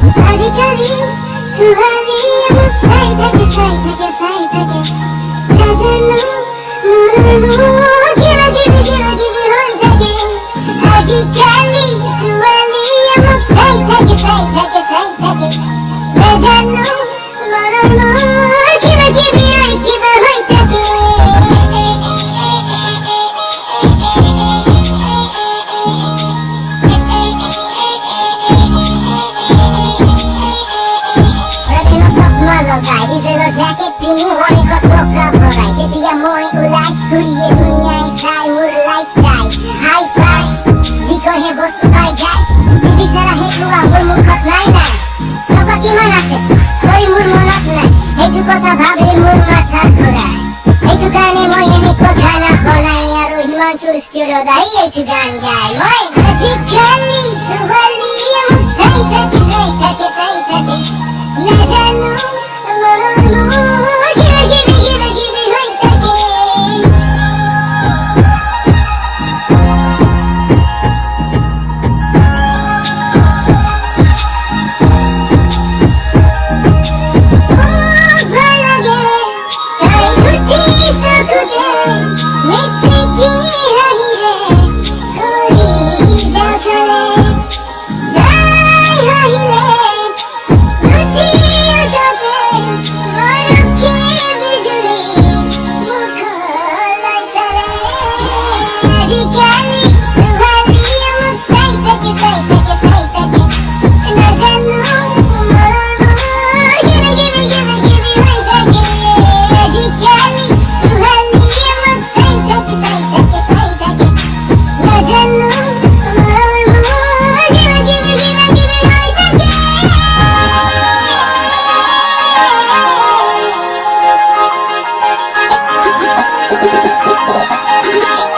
আজিকালি ছোৱালী মোক চাই থাকে নাজানো মোৰ কিবা কিবি হৈ থাকে আজিকালি ছোৱালী মোক চাই থাকে নাজানো মোৰ কিবা কিবি হৈ থাকে Jacket pini hore ko toka borai jetia moi ulai kuriye duniya sai mur lifestyle high five jiko he bostu pai jai jibi sara he kuwa mur mukhat nai toka kiman ase sori mur monat nai eitu kotha bhabile mur matha ghorai eitu karone moi ene kotha na bonai aru himanshur studio dai eitu gan gai moi ajikali suwali sai take na janu Thank you.